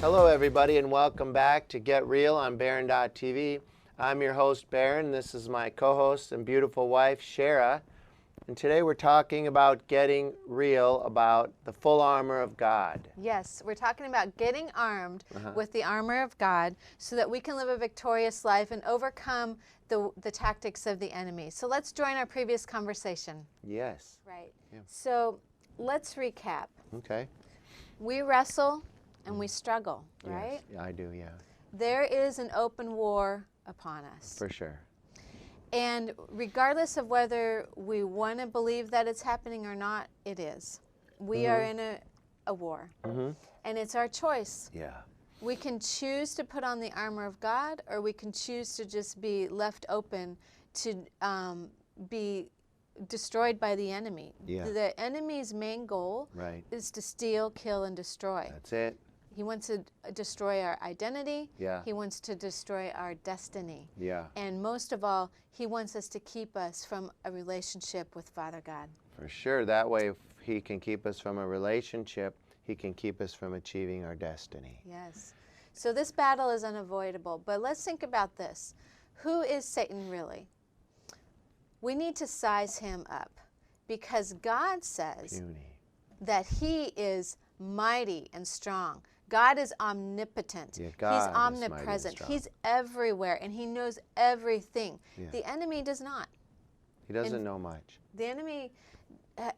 Hello, everybody, and welcome back to Get Real on Barron.tv. I'm your host, Barron. This is my co-host and beautiful wife, Shara. And today we're talking about getting real about the full armor of God. Yes, we're talking about getting armed with the armor of God so that we can live a victorious life and overcome the tactics of the enemy. So let's join our previous conversation. Yes. Right. Yeah. So let's recap. Okay. We wrestle and we struggle, right? Yes, I do, yeah. There is an open war upon us. For sure. And regardless of whether we want to believe that it's happening or not, it is. We are in a war. And it's our choice. Yeah. We can choose to put on the armor of God, or we can choose to just be left open to be destroyed by the enemy. Yeah. The enemy's main goal is to steal, kill, and destroy. That's it. He wants to destroy our identity. Yeah. He wants to destroy our destiny. Yeah. And most of all, he wants us to keep us from a relationship with Father God. For sure. That way, if he can keep us from a relationship, he can keep us from achieving our destiny. Yes. So this battle is unavoidable. But let's think about this. Who is Satan really? We need to size him up because God says Puny. that he is mighty and strong. God is omnipotent. Yeah, God He's is mighty and omnipresent. strong. He's everywhere, and he knows everything. Yeah. The enemy does not. He doesn't know much. The enemy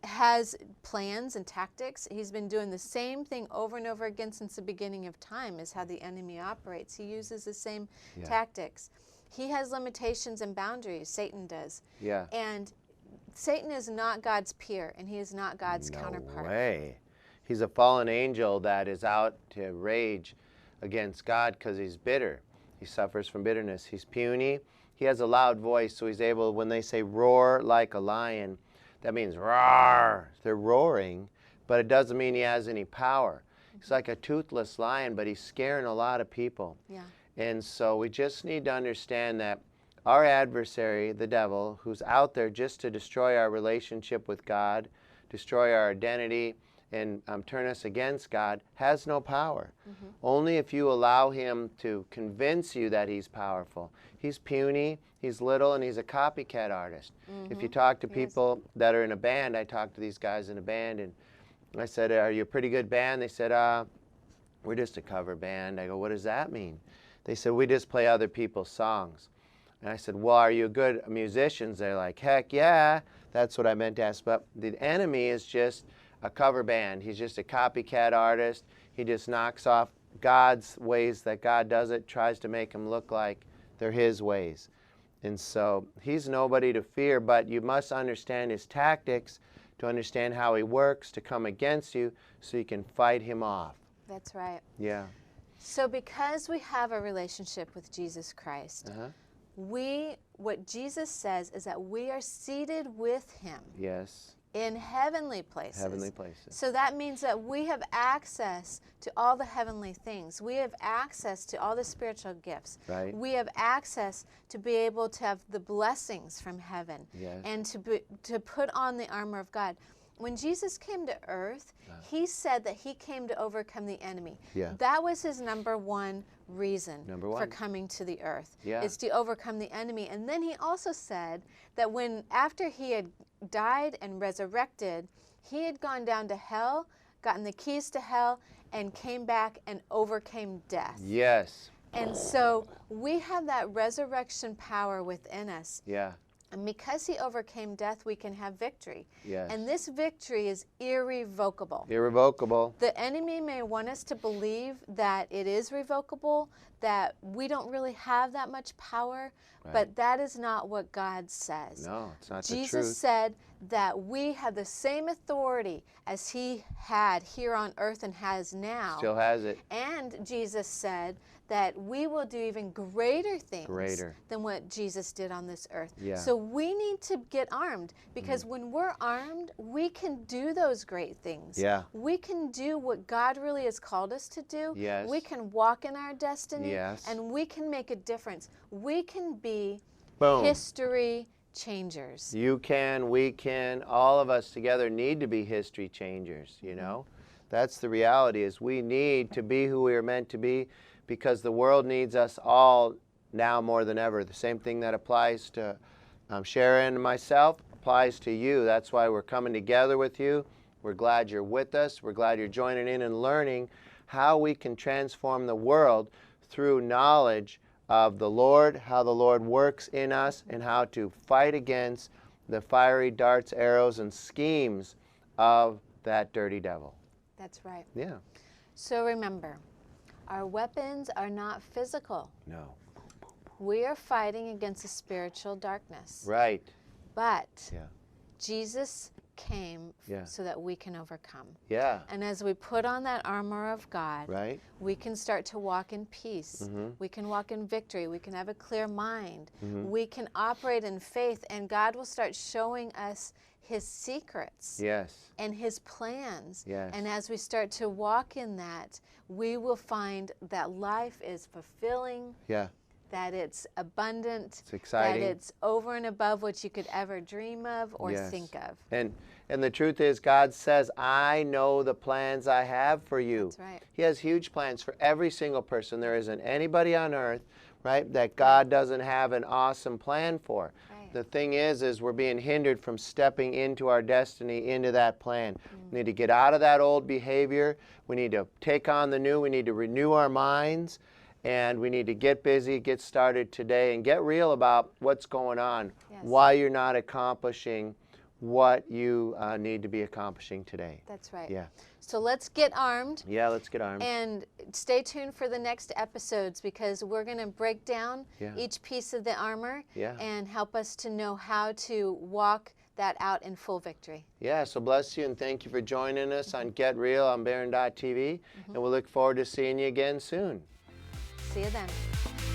has plans and tactics. He's been doing the same thing over and over again since the beginning of time is how the enemy operates. He uses the same tactics. He has limitations and boundaries, Satan does. Yeah. And Satan is not God's peer, and he is not God's counterpart. No way. He's a fallen angel that is out to rage against God because he's bitter. He suffers from bitterness. He's puny. He has a loud voice, so he's able, when they say roar like a lion, that means roar. They're roaring, but it doesn't mean he has any power. He's like a toothless lion, but he's scaring a lot of people. Yeah. And so we just need to understand that our adversary, the devil, who's out there just to destroy our relationship with God, destroy our identity, and turn us against God, has no power. Only if you allow him to convince you that he's powerful. He's puny, he's little, and he's a copycat artist. If you talk to people that are in a band, I talked to these guys in a band, and I said, are you a pretty good band? They said, we're just a cover band. I go, what does that mean? They said, we just play other people's songs. And I said, well, are you good musicians? They're like, heck yeah. That's what I meant to ask. But the enemy is just a cover band. He's just a copycat artist. He just knocks off God's ways that God does it, tries to make them look like they're his ways. And so he's nobody to fear, but you must understand his tactics to understand how he works, to come against you so you can fight him off. That's right. Yeah. So because we have a relationship with Jesus Christ, what Jesus says is that we are seated with him. Yes. In heavenly places. Heavenly places. So that means that we have access to all the heavenly things. We have access to all the spiritual gifts. Right. We have access to be able to have the blessings from heaven. Yes. And to put on the armor of God. When Jesus came to earth, he said that he came to overcome the enemy. Yeah. That was his number one reason one. for coming to the earth, Yeah. is to overcome the enemy. And then he also said that after he had died and resurrected, he had gone down to hell, gotten the keys to hell, and came back and overcame death. Yes. And so we have that resurrection power within us. Yeah. And because he overcame death, we can have victory. Yes. And this victory is irrevocable. Irrevocable. The enemy may want us to believe that it is revocable, that we don't really have that much power, but that is not what God says. No, it's not the truth. Jesus said that we have the same authority as he had here on earth and has now. Still has it. And Jesus said that we will do even greater things than what Jesus did on this earth. Yeah. So we need to get armed, because when we're armed, we can do those great things. Yeah. We can do what God really has called us to do. Yes. We can walk in our destiny. Yes. And we can make a difference. We can be Boom. history changers. You can, we can, all of us together need to be history changers, you know? That's the reality, is we need to be who we are meant to be, because the world needs us all now more than ever. The same thing that applies to Sharon and myself applies to you. That's why we're coming together with you. We're glad you're with us. We're glad you're joining in and learning how we can transform the world through knowledge of the Lord, how the Lord works in us, and how to fight against the fiery darts, arrows, and schemes of that dirty devil. That's right. Yeah. So remember, our weapons are not physical. No. We are fighting against a spiritual darkness. Right. But Yeah. Jesus came Yeah. so that we can overcome. Yeah. And as we put on that armor of God, Right. we can start to walk in peace. Mm-hmm. We can walk in victory. We can have a clear mind. Mm-hmm. We can operate in faith, and God will start showing us his secrets Yes. and his plans. Yes. And as we start to walk in that, we will find that life is fulfilling, Yeah. that it's abundant, It's exciting. that it's over and above what you could ever dream of or Yes. think of. And the truth is, God says, I know the plans I have for you. That's right. He has huge plans for every single person. There isn't anybody on earth, right, that God doesn't have an awesome plan for. Right. The thing is we're being hindered from stepping into our destiny, into that plan. We need to get out of that old behavior. We need to take on the new. We need to renew our minds. And we need to get busy, get started today, and get real about what's going on, Yes. why you're not accomplishing what you need to be accomplishing today. That's right. Yeah. So let's get armed. Yeah, let's get armed. And stay tuned for the next episodes, because we're going to break down Yeah. each piece of the armor Yeah. and help us to know how to walk that out in full victory. Yeah, so bless you, and thank you for joining us on Get Real on Barron.tv. And we'll look forward to seeing you again soon. See you then.